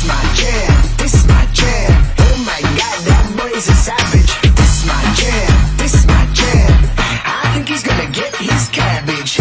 This my jam, this my jam. Oh my god, that boy is a savage. This my jam, this my jam. I think he's gonna get his cabbage.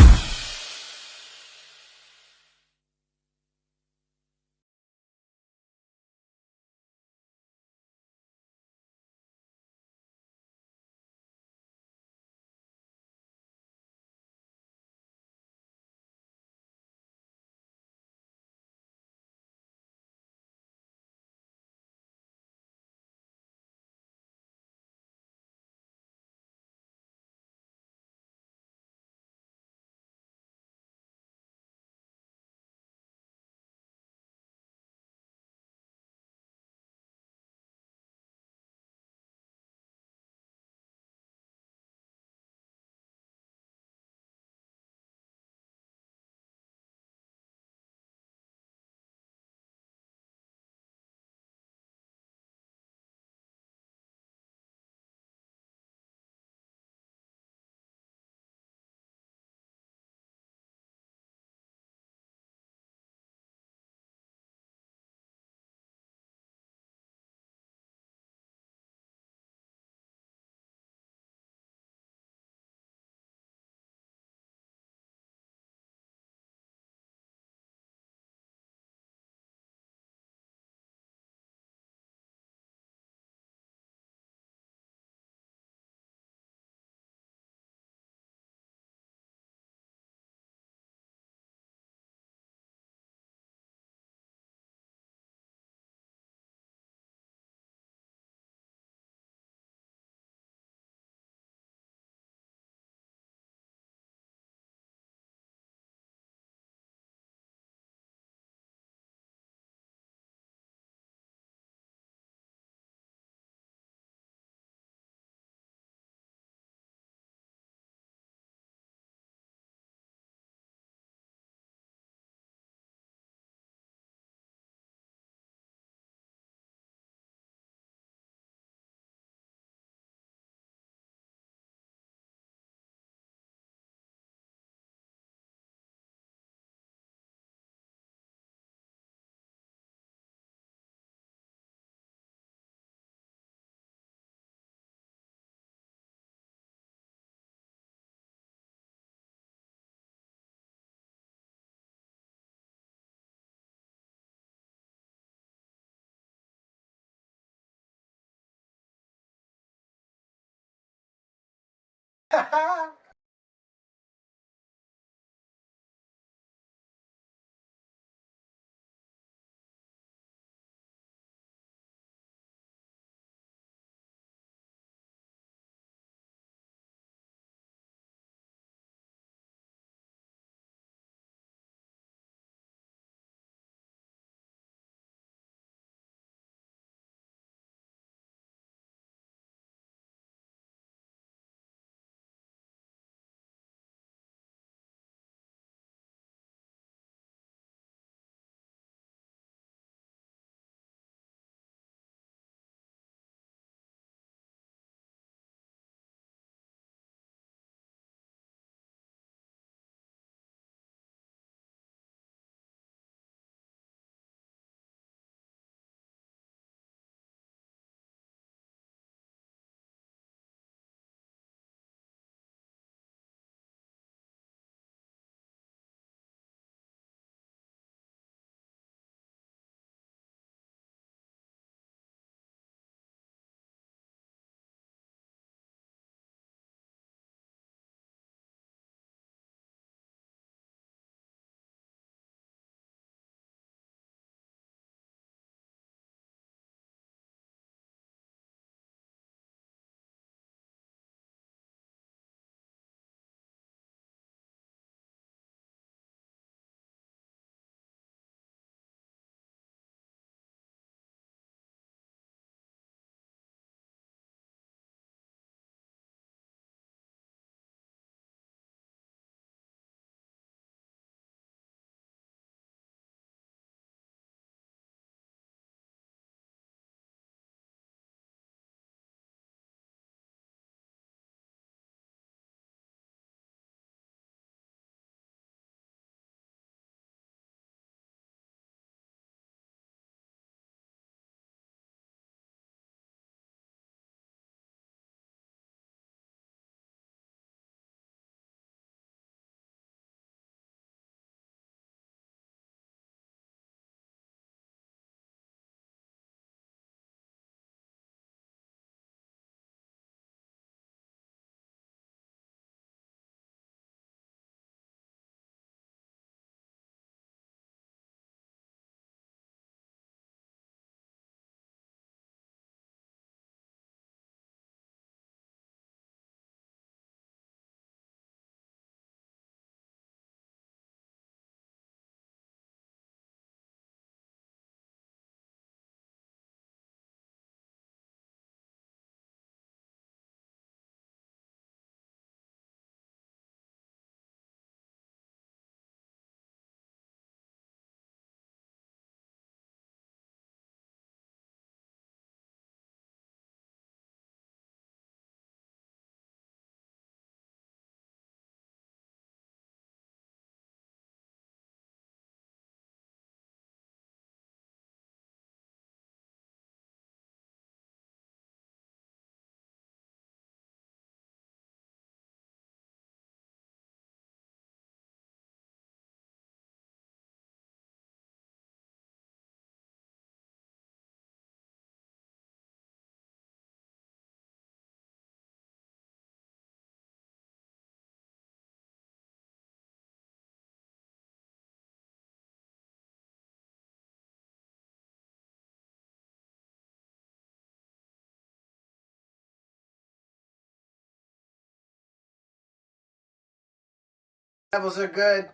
Levels are good,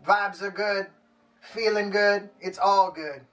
vibes are good, feeling good, it's all good.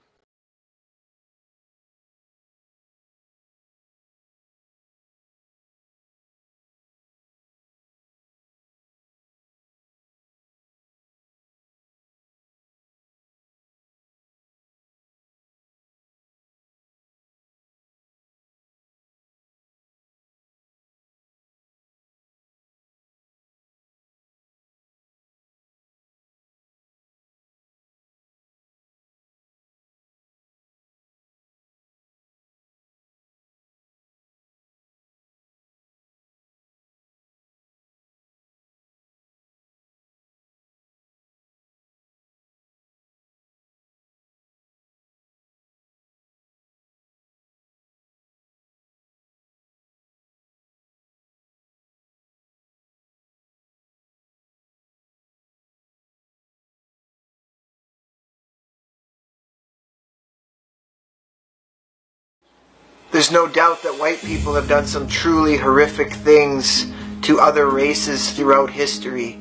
There's no doubt that white people have done some truly horrific things to other races throughout history.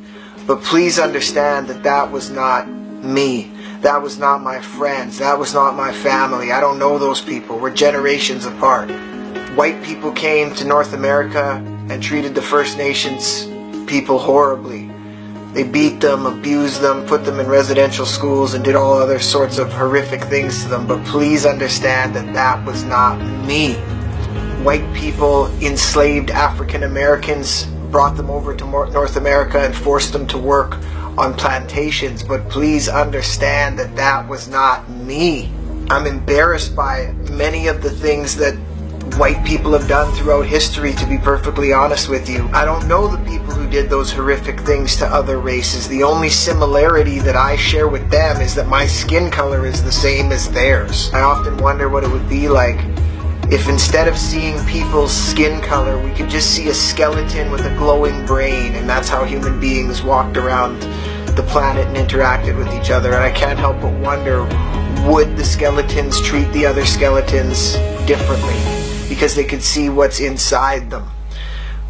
But please understand that that was not me. That was not my friends. That was not my family. I don't know those people. We're generations apart. White people came to North America and treated the First Nations people horribly. They beat them, abused them, put them in residential schools, and did all other sorts of horrific things to them. But please understand that that was not me. White people enslaved African Americans, brought them over to North America and forced them to work on plantations. But please understand that that was not me. I'm embarrassed by many of the things that white people have done throughout history, to be perfectly honest with you. I don't know the people who did those horrific things to other races. The only similarity that I share with them is that my skin color is the same as theirs. I often wonder what it would be like if instead of seeing people's skin color, we could just see a skeleton with a glowing brain, and that's how human beings walked around the planet and interacted with each other. And I can't help but wonder, would the skeletons treat the other skeletons differently? Because they could see what's inside them.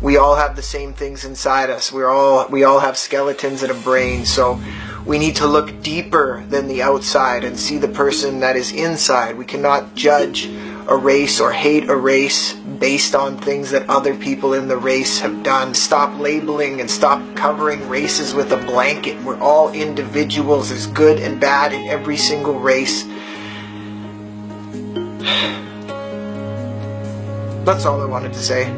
We all have the same things inside us. We all have skeletons and a brain. So we need to look deeper than the outside and see the person that is inside. We cannot judge a race or hate a race based on things that other people in the race have done. Stop labeling and stop covering races with a blanket. We're all individuals. There's good and bad in every single race. That's all I wanted to say.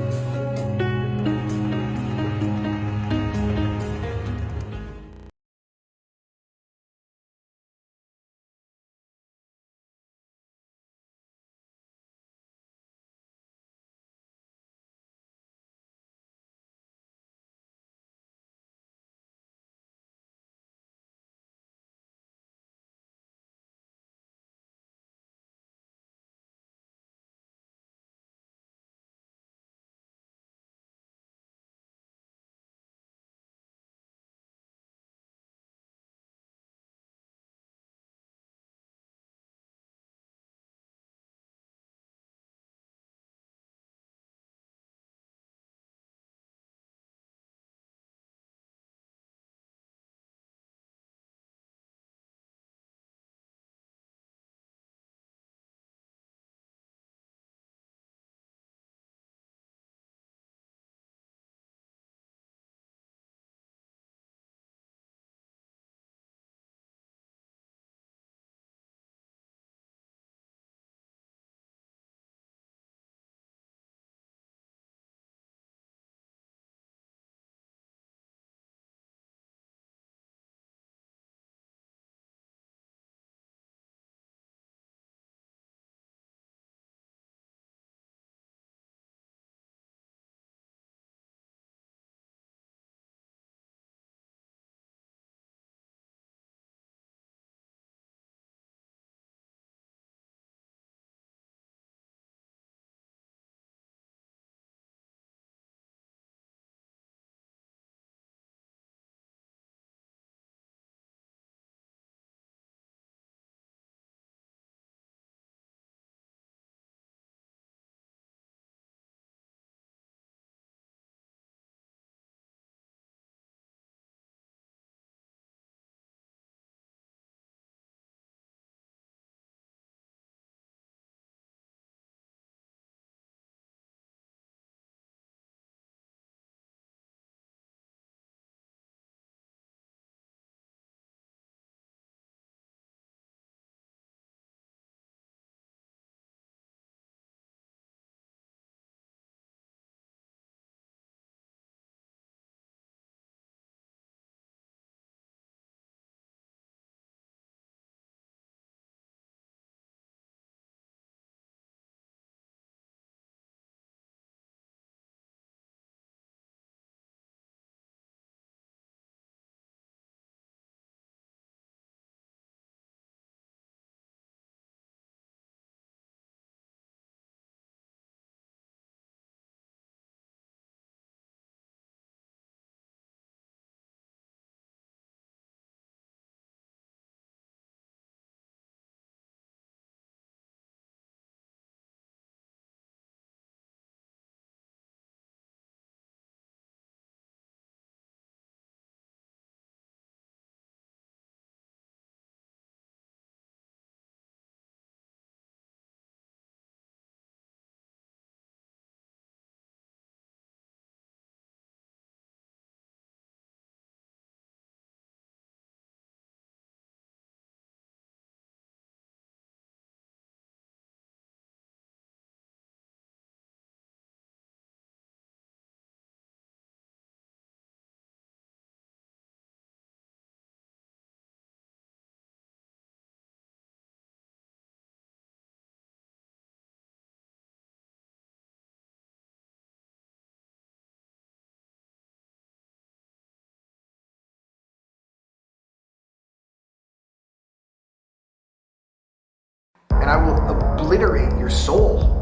I will obliterate your soul.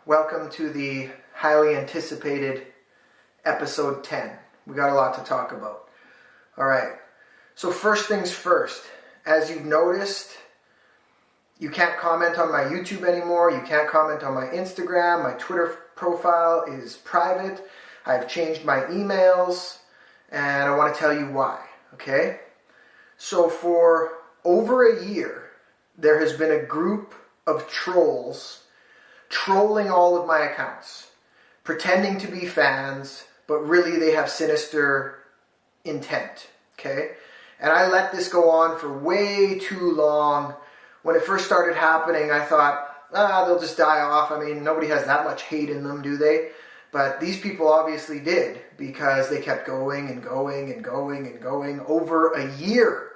Welcome to the highly anticipated episode 10. We got a lot to talk about. Alright, so first things first. As you've noticed, you can't comment on my YouTube anymore. You can't comment on my Instagram. My Twitter profile is private. I've changed my emails, and I want to tell you why, okay? So for over a year, there has been a group of trolls trolling all of my accounts, pretending to be fans, but really they have sinister intent, okay? And I let this go on for way too long. When it first started happening, I thought, they'll just die off. I mean, nobody has that much hate in them, do they? But these people obviously did, because they kept going and going and going and going over a year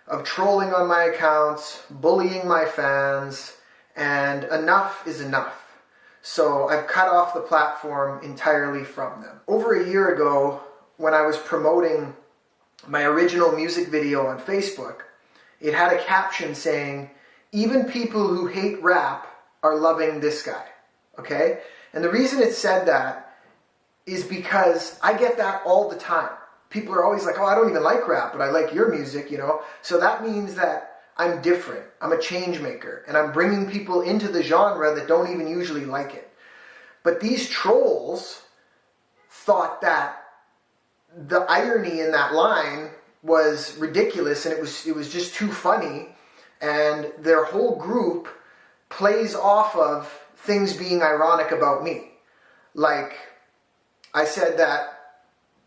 of trolling on my accounts, bullying my fans, and enough is enough. So I've cut off the platform entirely from them. Over a year ago, when I was promoting my original music video on Facebook, it had a caption saying, "Even people who hate rap are loving this guy," okay? And the reason it said that is because I get that all the time. People are always like, "Oh, I don't even like rap, but I like your music," you know? So that means that I'm different. I'm a change maker, and I'm bringing people into the genre that don't even usually like it. But these trolls thought that the irony in that line was ridiculous, and it was just too funny, and their whole group plays off of things being ironic about me. Like, I said that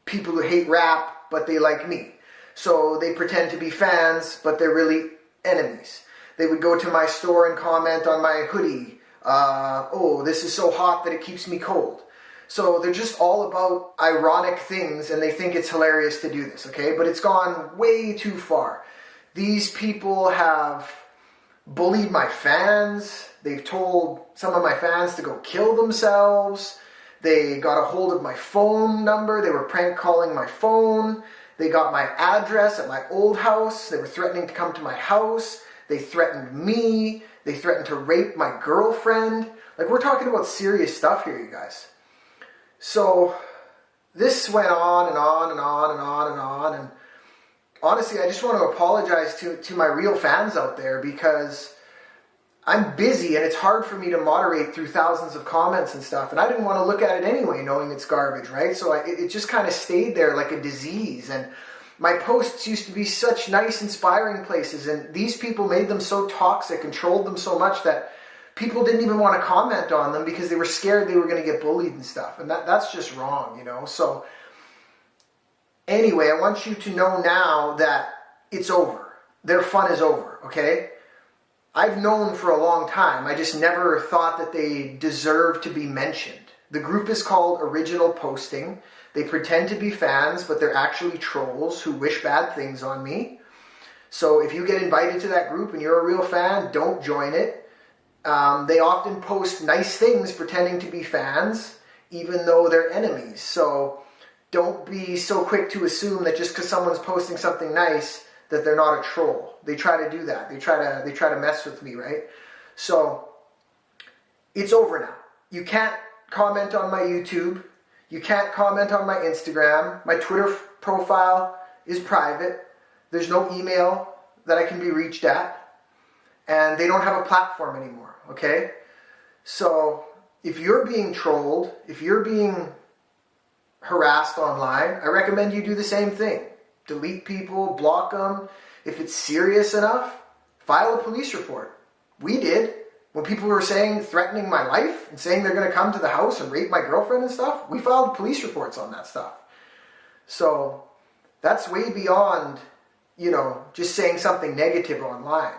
people who hate rap, but they like me. So they pretend to be fans, but they're really enemies. They would go to my store and comment on my hoodie. "Oh, this is so hot that it keeps me cold." So they're just all about ironic things, and they think it's hilarious to do this, okay? But it's gone way too far. These people have bullied my fans. They've told some of my fans to go kill themselves. They got a hold of my phone number. They were prank calling my phone. They got my address at my old house. They were threatening to come to my house. They threatened me. They threatened to rape my girlfriend. Like, we're talking about serious stuff here, you guys. So this went on and on and on and on and on. And honestly, I just want to apologize to my real fans out there, because I'm busy and it's hard for me to moderate through thousands of comments and stuff. And I didn't want to look at it anyway, knowing it's garbage, right? So it just kind of stayed there like a disease. And my posts used to be such nice, inspiring places. And these people made them so toxic and trolled them so much that people didn't even want to comment on them because they were scared they were going to get bullied and stuff. And that's just wrong, you know? So anyway, I want you to know now that it's over. Their fun is over, okay? I've known for a long time. I just never thought that they deserved to be mentioned. The group is called Original Posting. They pretend to be fans, but they're actually trolls who wish bad things on me. So if you get invited to that group and you're a real fan, don't join it. They often post nice things pretending to be fans, even though they're enemies. So don't be so quick to assume that just because someone's posting something nice that they're not a troll. They try to do that. They try to mess with me, right? So it's over now. You can't comment on my YouTube. You can't comment on my Instagram. My Twitter profile is private. There's no email that I can be reached at. And they don't have a platform anymore, okay? So if you're being trolled, if you're being harassed online, I recommend you do the same thing. Delete people, block them. If it's serious enough, file a police report. We did. When people were threatening my life and saying they're going to come to the house and rape my girlfriend and stuff, we filed police reports on that stuff. So that's way beyond, just saying something negative online.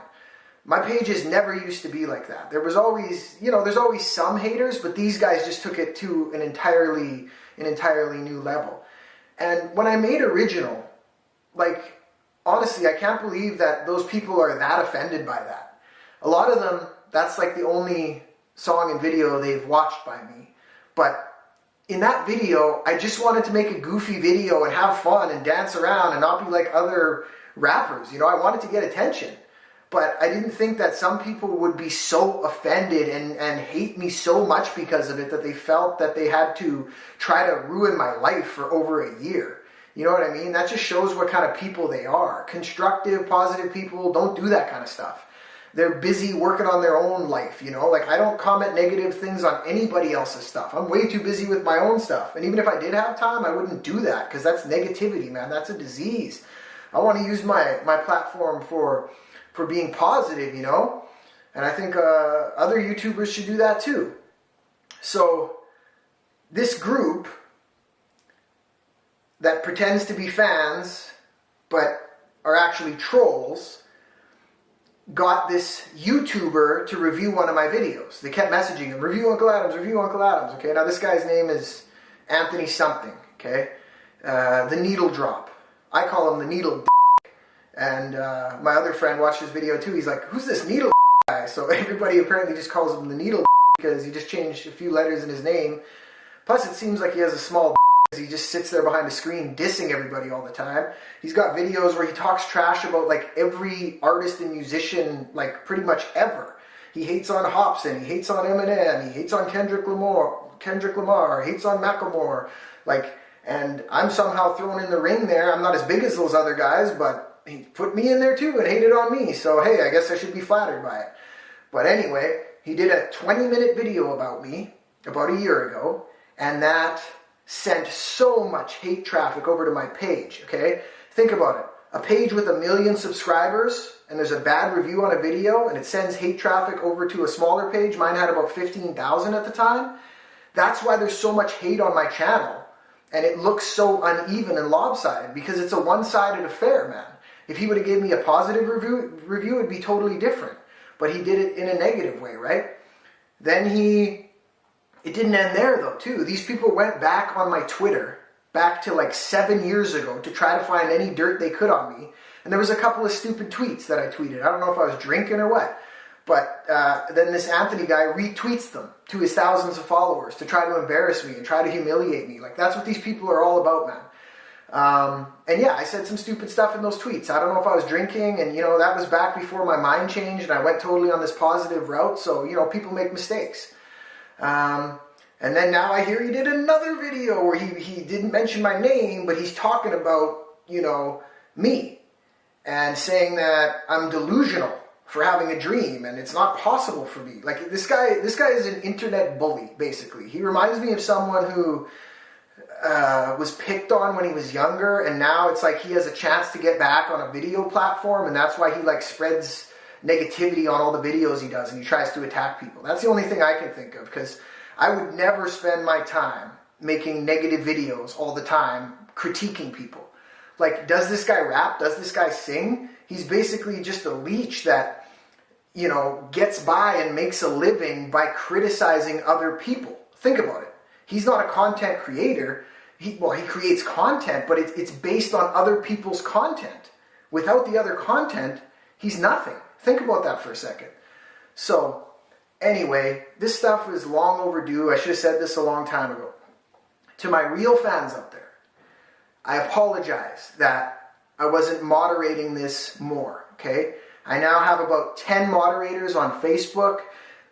My pages never used to be like that. There was always, there's always some haters, but these guys just took it to an entirely new level. And when I made Original, honestly, I can't believe that those people are that offended by that. A lot of them, that's like the only song and video they've watched by me. But in that video, I just wanted to make a goofy video and have fun and dance around and not be like other rappers. I wanted to get attention. But I didn't think that some people would be so offended and hate me so much because of it that they felt that they had to try to ruin my life for over a year. You know what I mean? That just shows what kind of people they are. Constructive, positive people don't do that kind of stuff. They're busy working on their own life, you know? Like, I don't comment negative things on anybody else's stuff. I'm way too busy with my own stuff. And even if I did have time, I wouldn't do that because that's negativity, man. That's a disease. I want to use my platform for being positive, you know? And I think other YouTubers should do that too. So, this group that pretends to be fans, but are actually trolls, got this YouTuber to review one of my videos. They kept messaging him, review Uncle Adams, review Uncle Adams, okay? Now this guy's name is Anthony something, okay? The Needle Drop. I call him the Needle and my other friend watched his video too. He's like, who's this Needle guy? So everybody apparently just calls him the Needle because he just changed a few letters in his name. Plus it seems like he has a small he just sits there behind the screen dissing everybody all the time. He's got videos where he talks trash about like every artist and musician, like pretty much ever. He hates on Hopsin, he hates on Eminem, he hates on Kendrick Lamar, hates on Macklemore, like, and I'm somehow thrown in the ring there. I'm not as big as those other guys, but he put me in there too and hated on me. So hey, I guess I should be flattered by it. But anyway, he did a 20-minute video about me about a year ago, and that sent so much hate traffic over to my page, okay? Think about it. A page with 1 million subscribers, and there's a bad review on a video, and it sends hate traffic over to a smaller page. Mine had about 15,000 at the time. That's why there's so much hate on my channel, and it looks so uneven and lopsided, because it's a one-sided affair, man. If he would have given me a positive review, it'd be totally different. But he did it in a negative way, right? Then it didn't end there though, too. These people went back on my Twitter, back to like 7 years ago, to try to find any dirt they could on me. And there was a couple of stupid tweets that I tweeted. I don't know if I was drinking or what. But then this Anthony guy retweets them to his thousands of followers to try to embarrass me and try to humiliate me. Like, that's what these people are all about, man. And yeah, I said some stupid stuff in those tweets. I don't know if I was drinking, and, you know, that was back before my mind changed and I went totally on this positive route. So, you know, people make mistakes. And then now I hear he did another video where he didn't mention my name, but he's talking about, you know, me and saying that I'm delusional for having a dream and it's not possible for me. Like, this guy is an internet bully, basically. He reminds me of someone who was picked on when he was younger, and now it's like he has a chance to get back on a video platform, and that's why he like spreads negativity on all the videos he does, and he tries to attack people. That's the only thing I can think of, because I would never spend my time making negative videos all the time critiquing people. Like, does this guy rap? Does this guy sing? He's basically just a leech that, you know, gets by and makes a living by criticizing other people. Think about it. He's not a content creator. He creates content, but it's based on other people's content. Without the other content, he's nothing. Think about that for a second. So, anyway, this stuff is long overdue. I should have said this a long time ago. To my real fans out there, I apologize that I wasn't moderating this more, okay? I now have about 10 moderators on Facebook.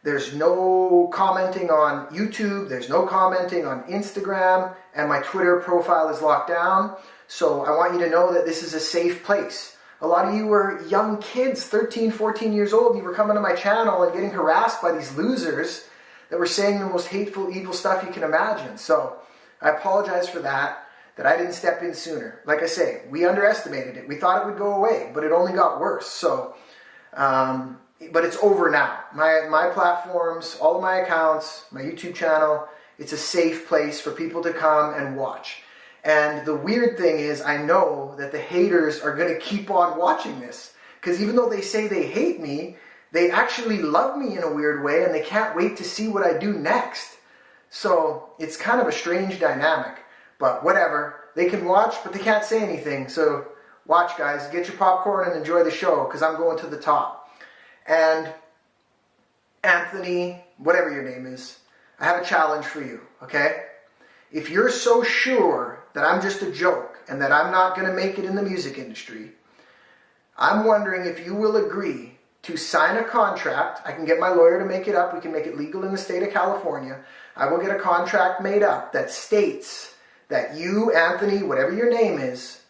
There's no commenting on YouTube. There's no commenting on Instagram. And my Twitter profile is locked down. So I want you to know that this is a safe place. A lot of you were young kids, 13, 14 years old. You were coming to my channel and getting harassed by these losers that were saying the most hateful, evil stuff you can imagine. So I apologize for that I didn't step in sooner. Like I say, we underestimated it. We thought it would go away, but it only got worse. So, but it's over now. My platforms, all of my accounts, my YouTube channel, it's a safe place for people to come and watch. And the weird thing is, I know that the haters are going to keep on watching this. Because even though they say they hate me, they actually love me in a weird way, and they can't wait to see what I do next. So it's kind of a strange dynamic. But whatever. They can watch, but they can't say anything. So watch, guys. Get your popcorn and enjoy the show, because I'm going to the top. And Anthony, whatever your name is, I have a challenge for you, okay? If you're so sure that I'm just a joke and that I'm not going to make it in the music industry, I'm wondering if you will agree to sign a contract. I can get my lawyer to make it up. We can make it legal in the state of California. I will get a contract made up that states that you, Anthony, whatever your name is,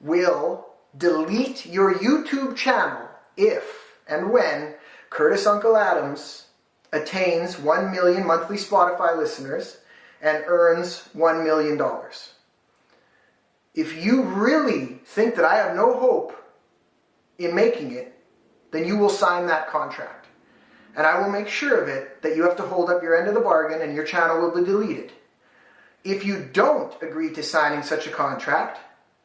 will delete your YouTube channel if and when Curtis Uncle Adams attains 1 million monthly Spotify listeners and earns $1 million. If you really think that I have no hope in making it, then you will sign that contract. And I will make sure of it that you have to hold up your end of the bargain and your channel will be deleted. If you don't agree to signing such a contract,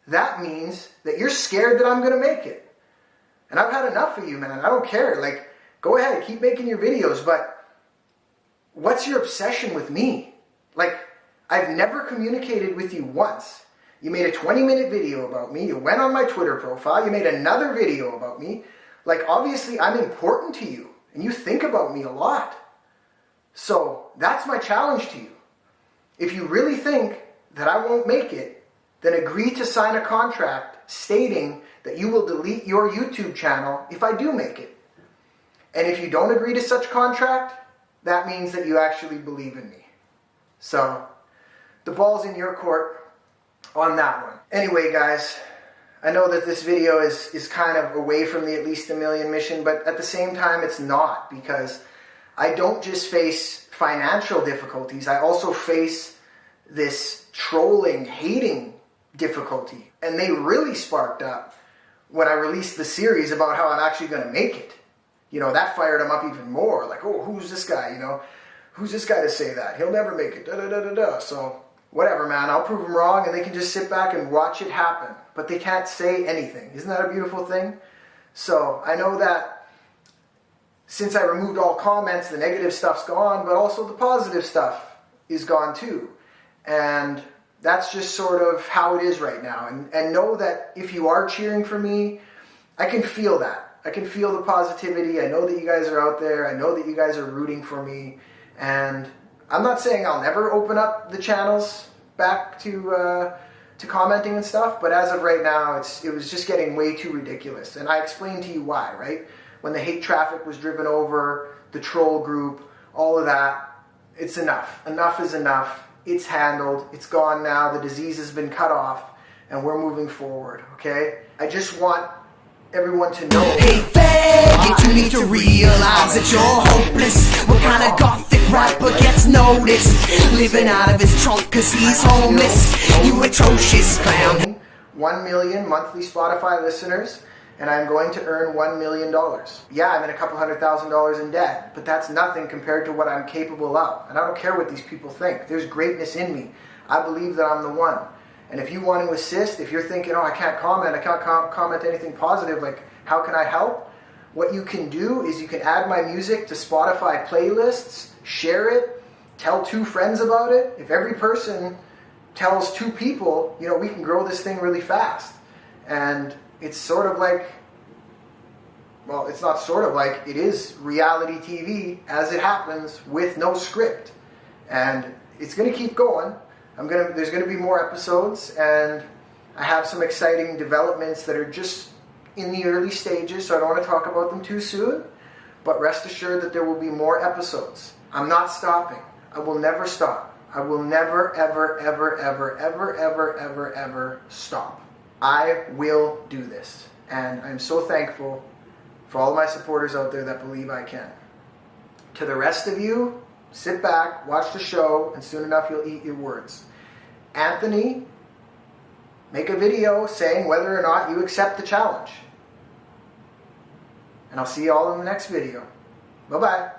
that means that you're scared that I'm going to make it. And I've had enough of you, man. I don't care. Like, go ahead, keep making your videos, but what's your obsession with me? Like, I've never communicated with you once. You made a 20-minute video about me. You went on my Twitter profile. You made another video about me. Like, obviously, I'm important to you, and you think about me a lot. So, that's my challenge to you. If you really think that I won't make it, then agree to sign a contract stating that you will delete your YouTube channel if I do make it. And if you don't agree to such contract, that means that you actually believe in me. So, the ball's in your court on that one. Anyway, guys, I know that this video is kind of away from the at least a million mission, but at the same time it's not, because I don't just face financial difficulties, I also face this trolling, hating difficulty. And they really sparked up when I released the series about how I'm actually going to make it. You know, that fired them up even more. Like, oh, who's this guy, you know? Who's this guy to say that? He'll never make it, da-da-da-da-da. So, whatever, man. I'll prove them wrong, and they can just sit back and watch it happen. But they can't say anything. Isn't that a beautiful thing? So, I know that since I removed all comments, the negative stuff's gone, but also the positive stuff is gone too. And that's just sort of how it is right now. And know that if you are cheering for me, I can feel that. I can feel the positivity. I know that you guys are out there. I know that you guys are rooting for me. And I'm not saying I'll never open up the channels back to commenting and stuff, but as of right now, it was just getting way too ridiculous. And I explained to you why, right? When the hate traffic was driven over, the troll group, all of that, it's enough. Enough is enough. It's handled. It's gone now. The disease has been cut off, and we're moving forward, okay? I just want everyone to know. Hey faggot, you need to realize that you're hopeless. What kind of gothic rapper gets noticed? Living out of his trunk cause he's homeless. You atrocious clown. 1 million monthly Spotify listeners, and I'm going to earn $1 million. Yeah, I'm in a couple $100,000 in debt, but that's nothing compared to what I'm capable of. And I don't care what these people think. There's greatness in me. I believe that I'm the one. And if you want to assist, if you're thinking, oh, I can't comment anything positive, like, how can I help? What you can do is you can add my music to Spotify playlists, share it, tell 2 friends about it. If every person tells 2 people, you know, we can grow this thing really fast. And it's sort of like, well, it's not sort of like, it is reality TV as it happens with no script. And it's going to keep going. There's going to be more episodes, and I have some exciting developments that are just in the early stages, so I don't want to talk about them too soon, but rest assured that there will be more episodes. I'm not stopping. I will never stop. I will never, ever, ever, ever, ever, ever, ever, ever stop. I will do this, and I'm so thankful for all my supporters out there that believe I can. To the rest of you, sit back, watch the show, and soon enough you'll eat your words. Anthony, make a video saying whether or not you accept the challenge. And I'll see you all in the next video. Bye-bye.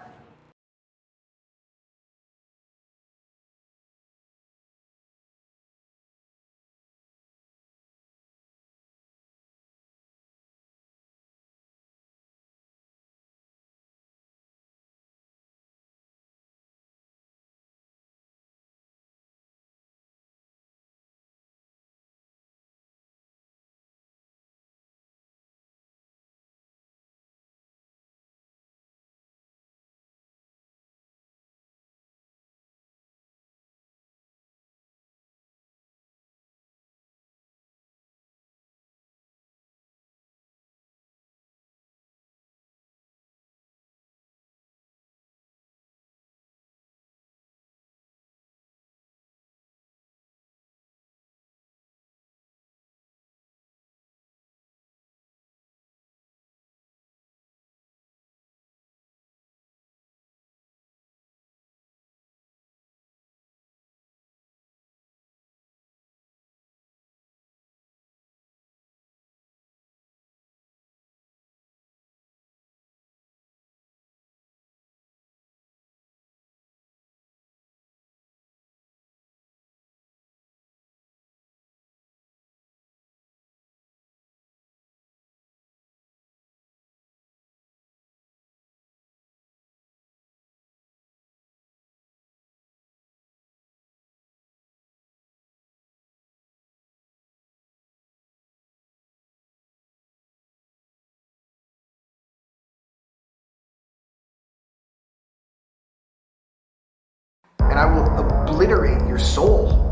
I will obliterate your soul.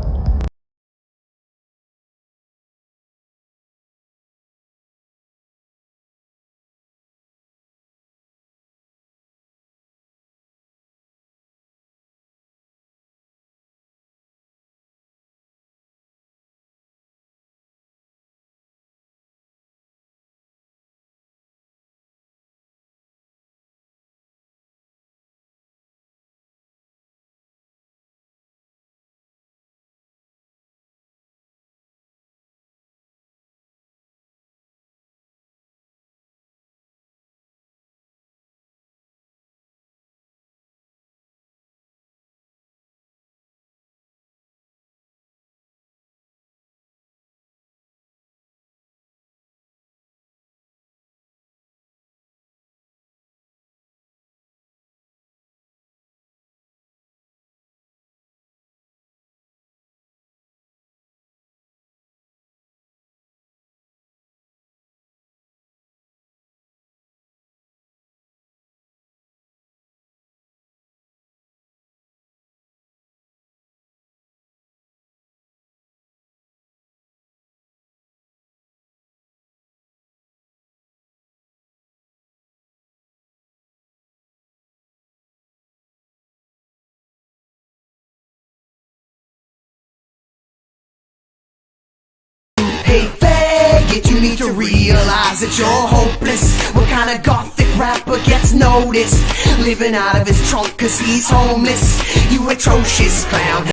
Hey faggot, you need to realize that you're hopeless. What kind of gothic rapper gets noticed? Living out of his trunk cause he's homeless. You atrocious clown.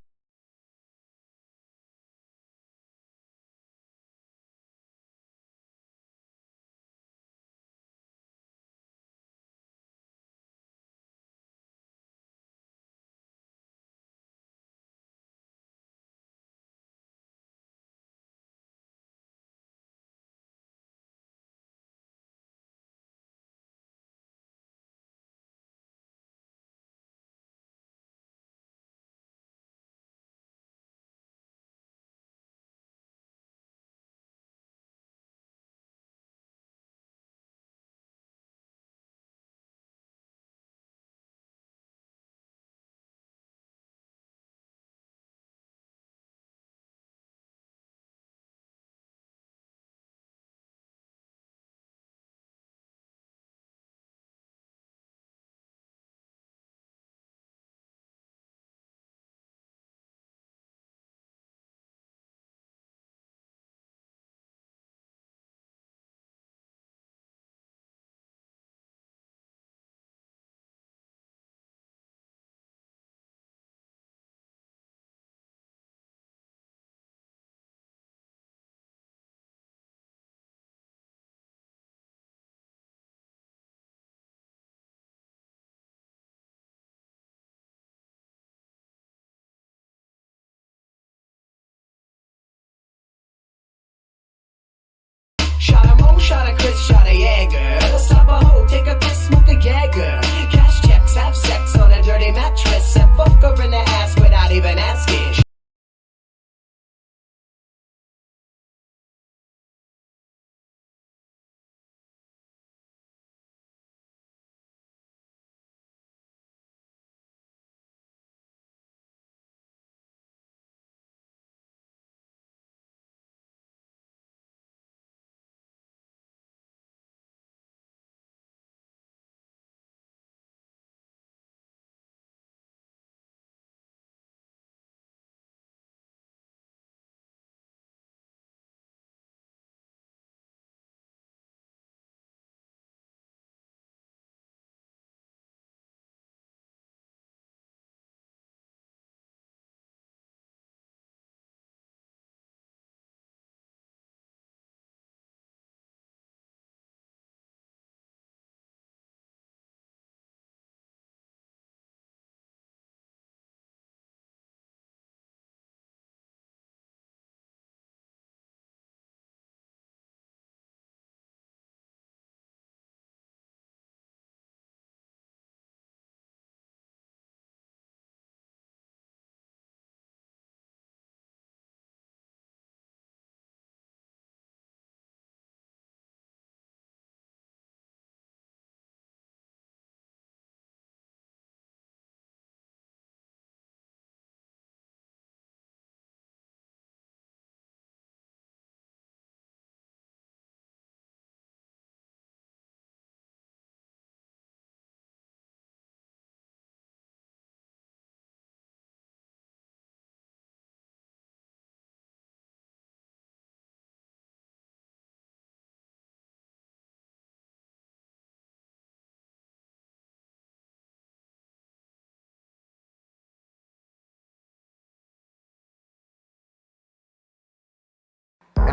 Shot a Mo, shot a Chris, shot a Jaeger. Stop a hoe, take a piss, smoke a Jaeger. Cash checks, have sex on a dirty mattress, and fuck her in the ass without even asking.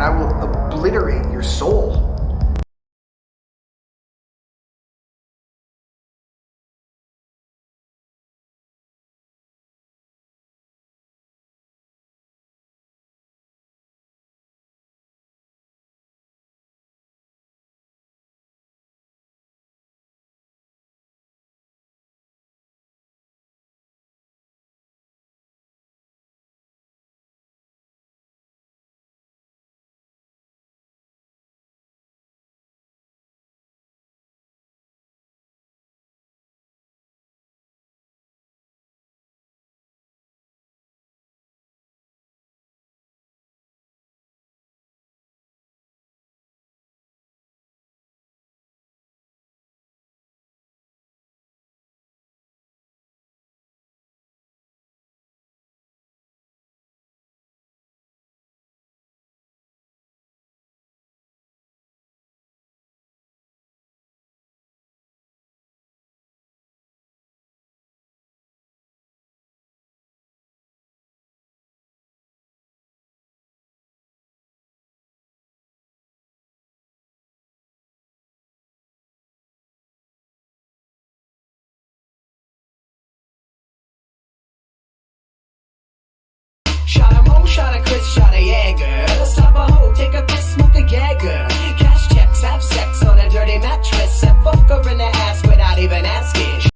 I will obliterate your soul. Shot a Mo, shot a Chris, shot a Jaeger. Stop a hoe, take a piss, smoke a Jaeger. Cash checks, have sex on a dirty mattress, and fuck her in the ass without even asking.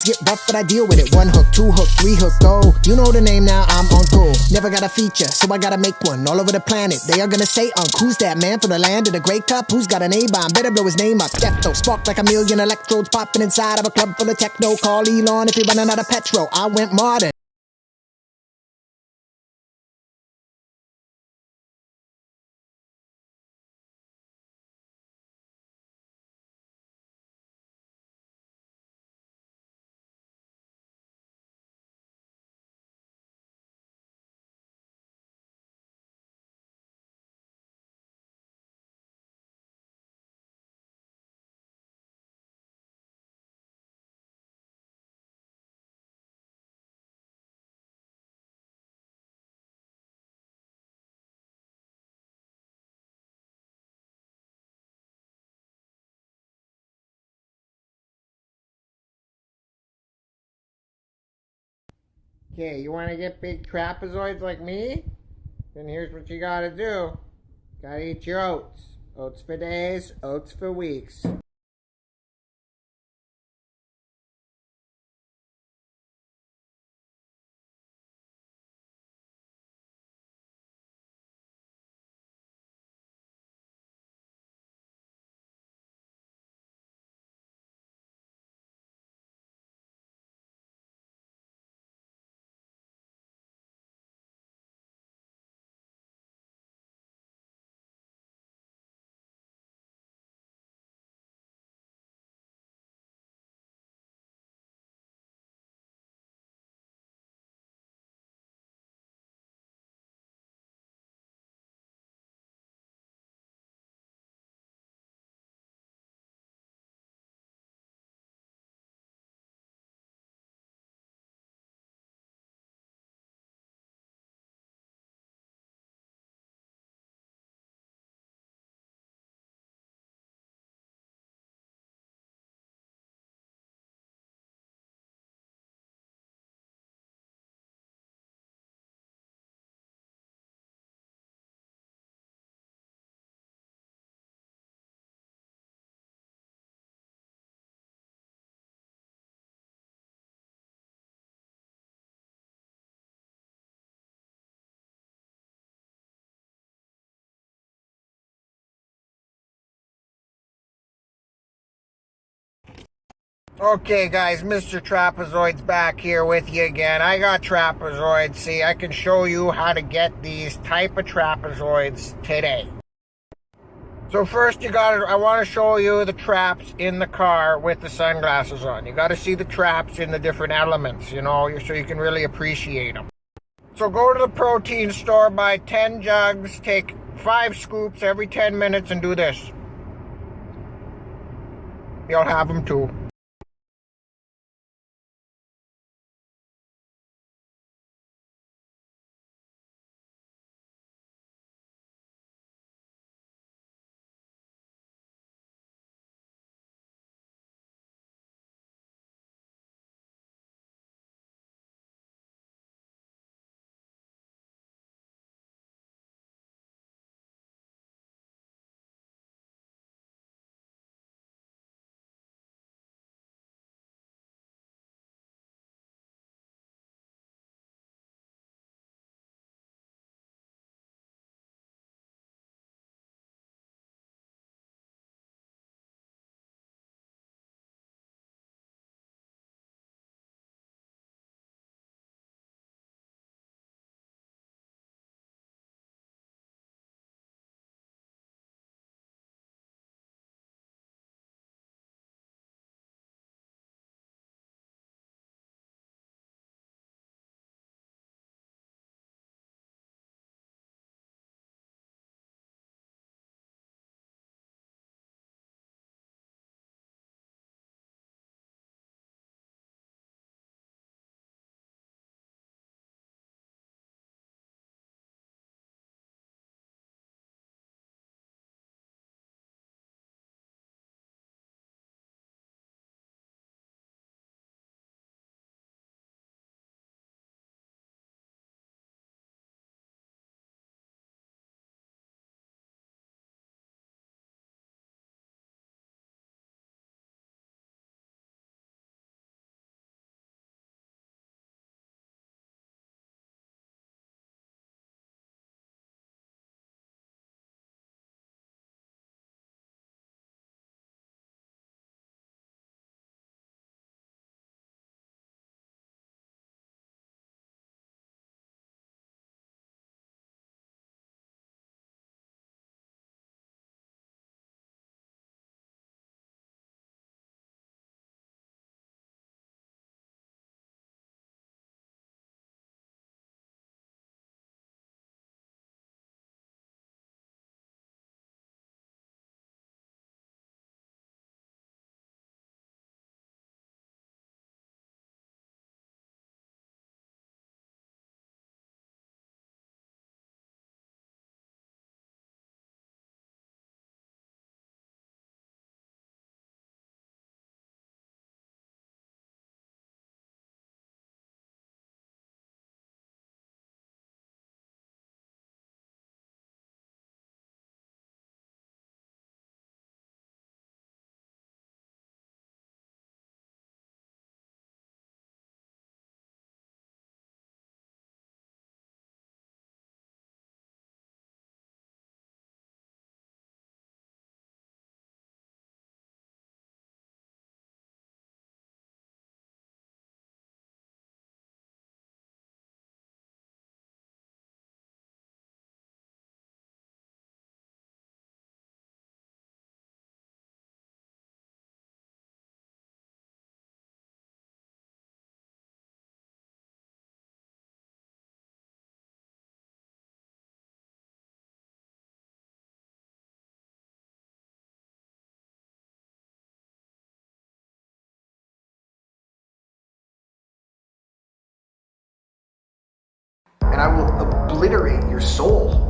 Get rough, but I deal with it. 1 hook, 2 hook, 3 hook, go. You know the name now, I'm Unkle. Never got a feature, so I gotta make one. All over the planet, they are gonna say, who's that man from the land of the great cup? Who's got an A-bomb? Better blow his name up. Defto, spark like a million electrodes popping inside of a club full of techno. Call Elon if you're running out of petrol. I went modern. Okay, you want to get big trapezoids like me? Then here's what you gotta do. Gotta eat your oats. Oats for days, oats for weeks. Okay, guys, Mr. Trapezoid's back here with you again. I got trapezoids. See, I can show you how to get these type of trapezoids today. So first I want to show you the traps in the car with the sunglasses on. You got to see the traps in the different elements, you know, so you can really appreciate them. So go to the protein store, buy 10 jugs, take 5 scoops every 10 minutes and do this. You'll have them too. And I will obliterate your soul.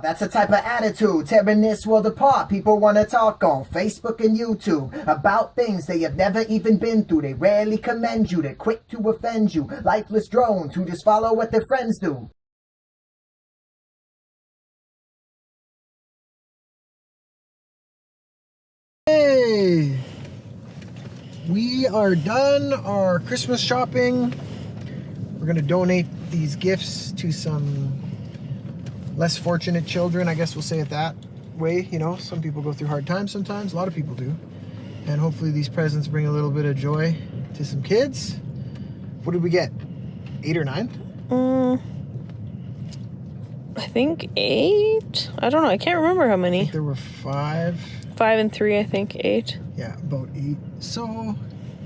That's the type of attitude tearing this world apart. People want to talk on Facebook and YouTube about things they have never even been through. They rarely commend you. They're quick to offend you. Lifeless drones who just follow what their friends do. Hey! We are done our Christmas shopping. We're going to donate these gifts to some less fortunate children, I guess we'll say it that way. You know, some people go through hard times sometimes. A lot of people do. And hopefully these presents bring a little bit of joy to some kids. What did we get? 8 or 9? I think 8. I don't know. I can't remember how I many. think there were 5. 5 and 3, I think. 8. Yeah, about 8. So,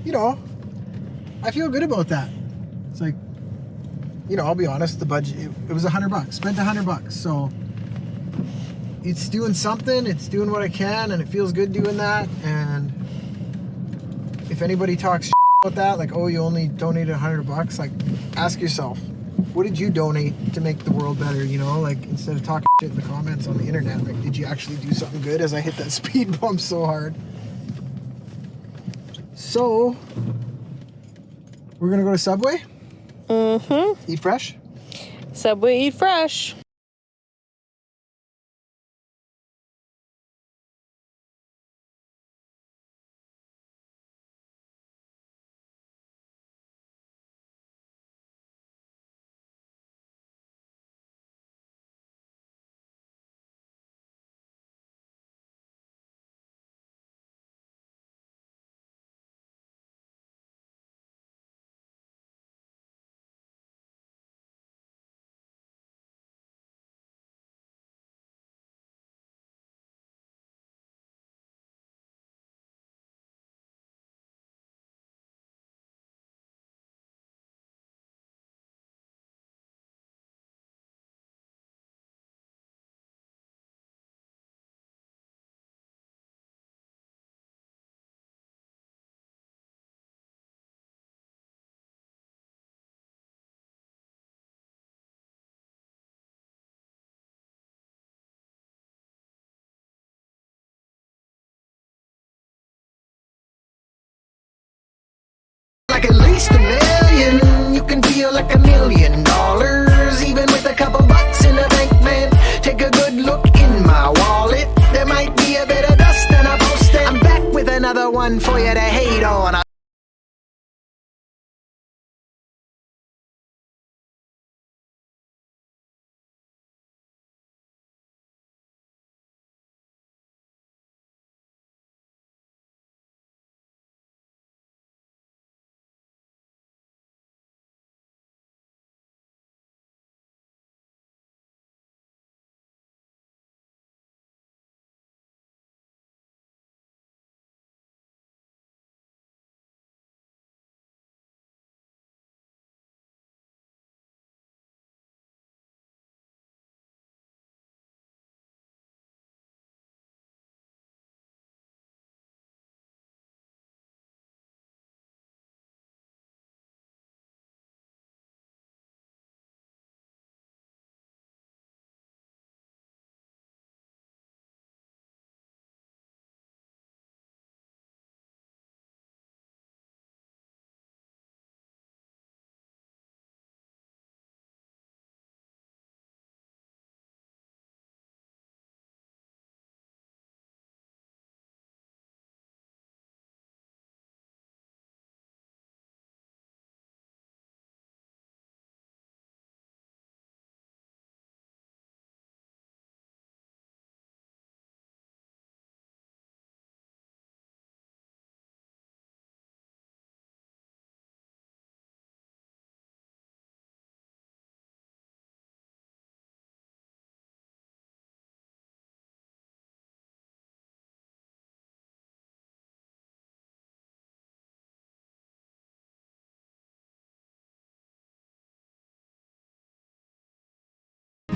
you know, I feel good about that. It's like, you know, I'll be honest, the budget, it was $100. Spent $100. So it's doing something. It's doing what I can, and it feels good doing that. And if anybody talks about that, like, oh, you only donated $100, like, ask yourself, what did you donate to make the world better? You know, like, instead of talking shit in the comments on the internet, like, did you actually do something good? As I hit that speed bump so hard. So we're gonna go to Subway. Eat fresh. Subway, eat fresh. Like at least $1 million, you can feel like $1 million, even with a couple bucks in the bank, man. Take a good look in my wallet, there might be a bit of dust and a post-it. I'm back with another one for you to hate on.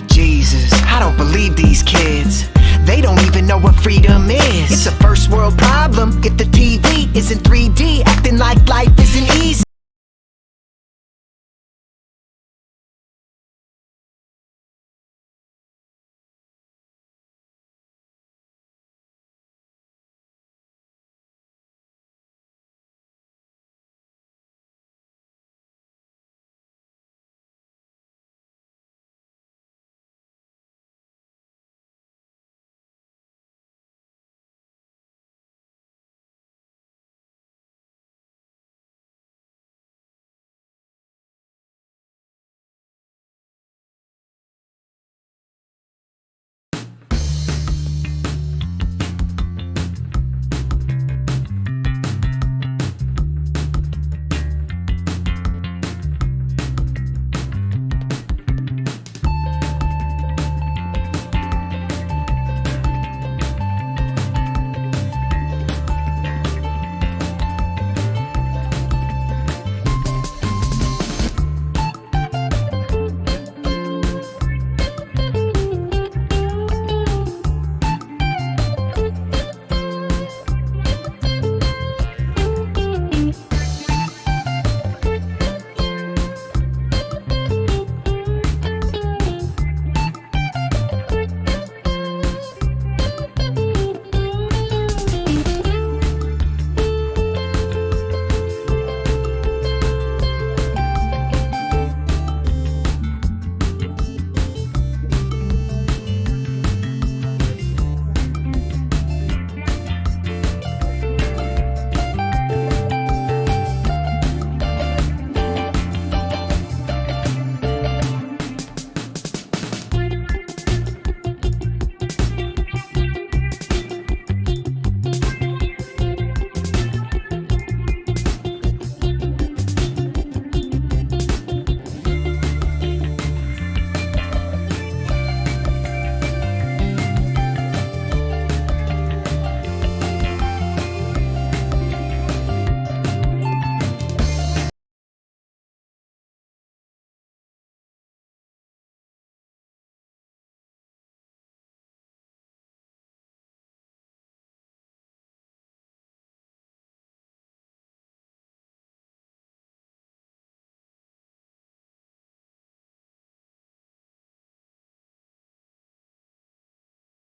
Jesus, I don't believe these kids. They don't even know what freedom is. It's a first world problem if the TV isn't 3D, acting like life is